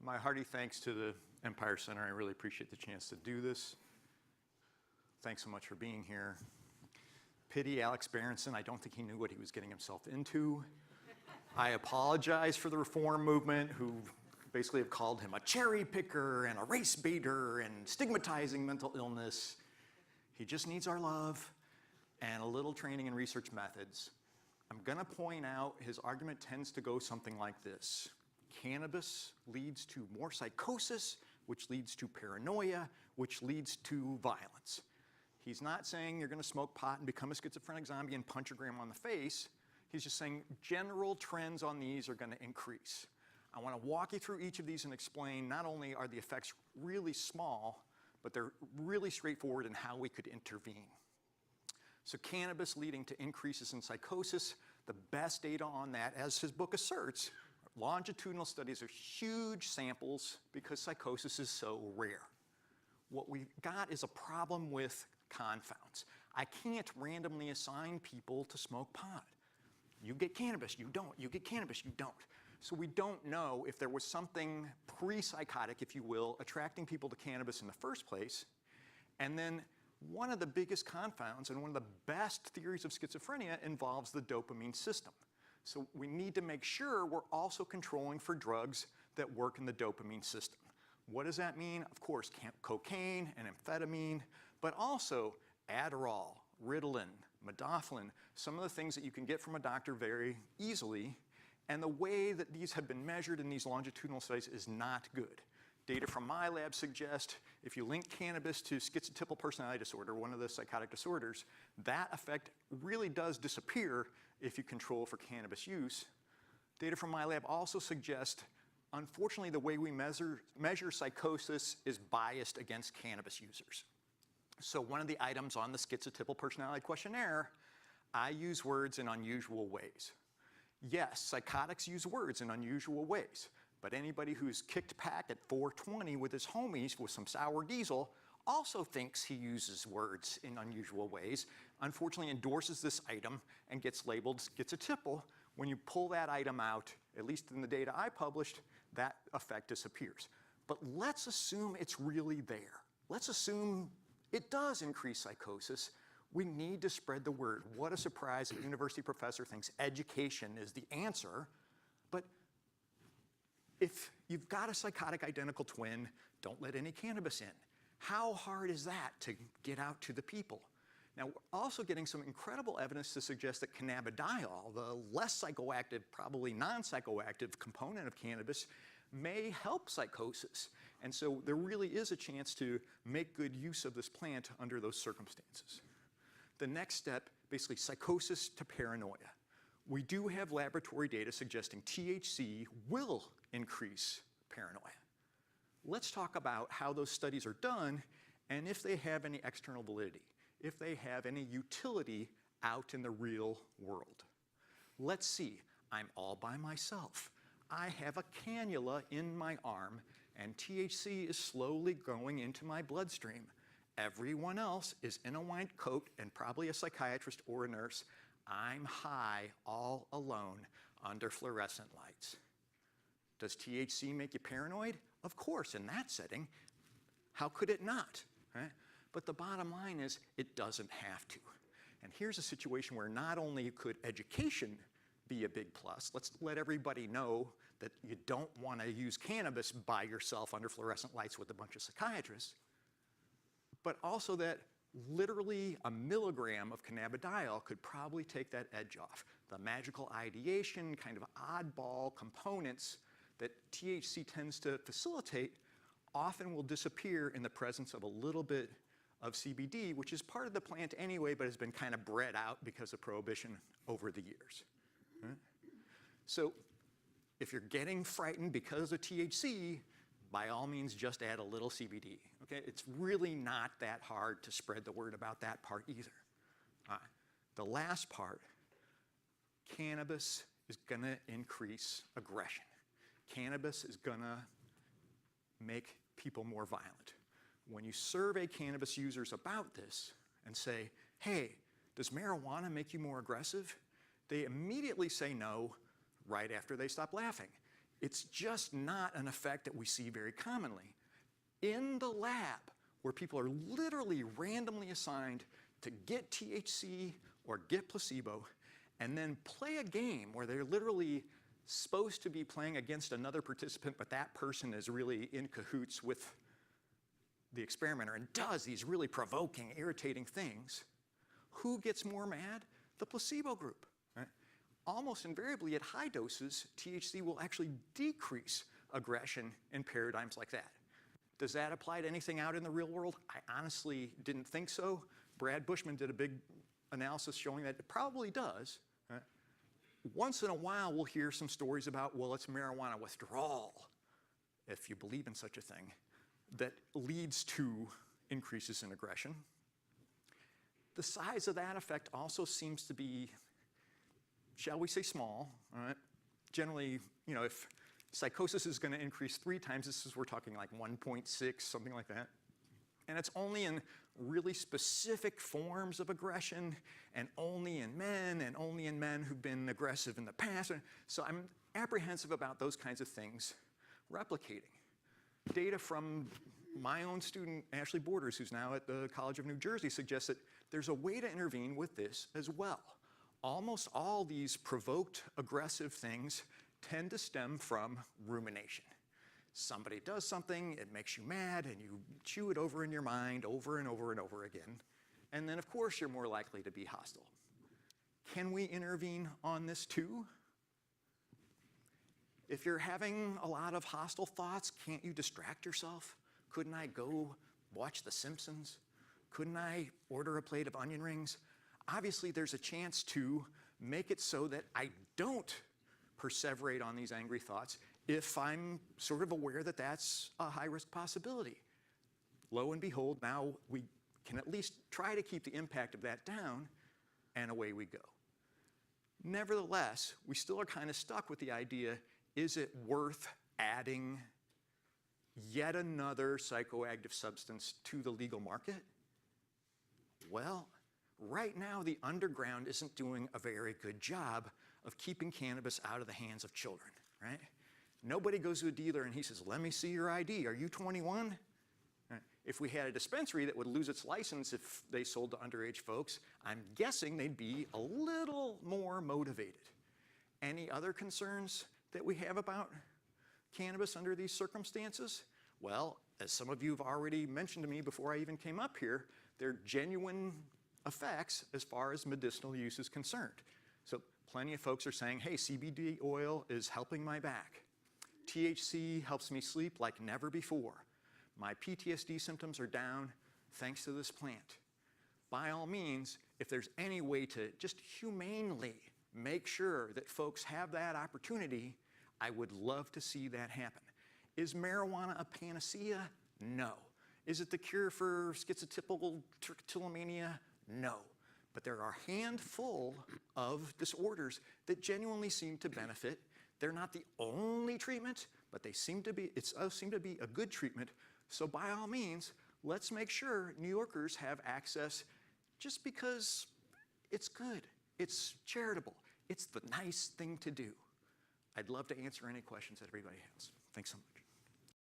My hearty thanks to the Empire Center. I really appreciate the chance to do this. Thanks so much for being here. Pity Alex Berenson. I don't think he knew what he was getting himself into. I apologize for the reform movement who basically have called him a cherry picker and a race baiter and stigmatizing mental illness. He just needs our love and a little training in research methods. I'm going to point out his argument tends to go something like this. Cannabis leads to more psychosis, which leads to paranoia, which leads to violence. He's not saying you're going to smoke pot and become a schizophrenic zombie and punch your grandma in the face. He's just saying general trends on these are going to increase. I want to walk you through each of these and explain not only are the effects really small, but they're really straightforward in how we could intervene. So cannabis leading to increases in psychosis, the best data on that, as his book asserts, longitudinal studies are huge samples because psychosis is so rare. What we've got is a problem with confounds. I can't randomly assign people to smoke pot. You get cannabis, you don't. You get cannabis, you don't. So we don't know if there was something pre-psychotic, if you will, attracting people to cannabis in the first place. And then one of the biggest confounds and one of the best theories of schizophrenia involves the dopamine system. So we need to make sure we're also controlling for drugs that work in the dopamine system. What does that mean? Of course, cocaine and amphetamine, but also Adderall, Ritalin, Modaflin, some of the things that you can get from a doctor very easily. And the way that these have been measured in these longitudinal studies is not good. Data from my lab suggest if you link cannabis to schizotypal personality disorder, one of the psychotic disorders, that effect really does disappear if you control for cannabis use. Data from my lab also suggest, unfortunately, the way we measure psychosis is biased against cannabis users. So one of the items on the schizotypal personality questionnaire, I use words in unusual ways. Yes, psychotics use words in unusual ways, but anybody who's kicked back at 420 with his homies with some sour diesel also thinks he uses words in unusual ways, unfortunately endorses this item and gets labeled schizotypal. When you pull that item out, at least in the data I published, that effect disappears. But let's assume it's really there. Let's assume it does increase psychosis. We need to spread the word. What a surprise, a university professor thinks education is the answer. But if you've got a psychotic identical twin, don't let any cannabis in. How hard is that to get out to the people? Now, we're also getting some incredible evidence to suggest that cannabidiol, the less psychoactive, probably non-psychoactive component of cannabis, may help psychosis. And so there really is a chance to make good use of this plant under those circumstances. The next step, basically psychosis to paranoia. We do have laboratory data suggesting THC will increase paranoia. Let's talk about how those studies are done and if they have any external validity, if they have any utility out in the real world. Let's see, I'm all by myself. I have a cannula in my arm and THC is slowly going into my bloodstream. Everyone else is in a white coat and probably a psychiatrist or a nurse. I'm high all alone under fluorescent lights. Does THC make you paranoid? Of course, in that setting. How could it not? Right? But the bottom line is it doesn't have to. And here's a situation where not only could education be a big plus, let's let everybody know that you don't want to use cannabis by yourself under fluorescent lights with a bunch of psychiatrists, but also that literally a milligram of cannabidiol could probably take that edge off. The magical ideation, kind of oddball components that THC tends to facilitate often will disappear in the presence of a little bit of CBD, which is part of the plant anyway, but has been kind of bred out because of prohibition over the years. Right? So if you're getting frightened because of THC, by all means, just add a little CBD. Okay? It's really not that hard to spread the word about that part either. The last part, cannabis is going to increase aggression. Cannabis is going to make people more violent. When you survey cannabis users about this and say, hey, does marijuana make you more aggressive? They immediately say no right after they stop laughing. It's just not an effect that we see very commonly. In the lab, where people are literally randomly assigned to get THC or get placebo, and then play a game where they're literally supposed to be playing against another participant, but that person is really in cahoots with the experimenter and does these really provoking, irritating things. Who gets more mad? The placebo group. Right? Almost invariably at high doses, THC will actually decrease aggression in paradigms like that. Does that apply to anything out in the real world? I honestly didn't think so. Brad Bushman did a big analysis showing that it probably does. Right? Once in a while, we'll hear some stories about, well, it's marijuana withdrawal, if you believe in such a thing, that leads to increases in aggression. The size of that effect also seems to be, shall we say, small. Right? Generally, if psychosis is going to increase 3 times, we're talking like 1.6, something like that. And it's only in really specific forms of aggression, and only in men who've been aggressive in the past. So I'm apprehensive about those kinds of things replicating. Data from my own student, Ashley Borders, who's now at the College of New Jersey, suggests that there's a way to intervene with this as well. Almost all these provoked aggressive things tend to stem from rumination. Somebody does something, it makes you mad, and you chew it over in your mind over and over and over again. And then, of course, you're more likely to be hostile. Can we intervene on this too? If you're having a lot of hostile thoughts, can't you distract yourself? Couldn't I go watch The Simpsons? Couldn't I order a plate of onion rings? Obviously, there's a chance to make it so that I don't perseverate on these angry thoughts if I'm sort of aware that that's a high-risk possibility. Lo and behold, now we can at least try to keep the impact of that down, and away we go. Nevertheless, we still are kind of stuck with the idea, is it worth adding yet another psychoactive substance to the legal market? Well, right now, the underground isn't doing a very good job of keeping cannabis out of the hands of children, right? Nobody goes to a dealer and he says, let me see your ID. Are you 21? Right? If we had a dispensary that would lose its license if they sold to underage folks, I'm guessing they'd be a little more motivated. Any other concerns that we have about cannabis under these circumstances? Well, as some of you have already mentioned to me before I even came up here, they're genuine effects as far as medicinal use is concerned. So plenty of folks are saying, hey, CBD oil is helping my back. THC helps me sleep like never before. My PTSD symptoms are down thanks to this plant. By all means, if there's any way to just humanely make sure that folks have that opportunity, I would love to see that happen. Is marijuana a panacea? No. Is it the cure for schizotypal trichotillomania? No. But there are a handful of disorders that genuinely seem to benefit. They're not the only treatment, but it seem to be a good treatment. So by all means, let's make sure New Yorkers have access just because it's good, it's charitable, it's the nice thing to do. I'd love to answer any questions that everybody has. Thanks so much.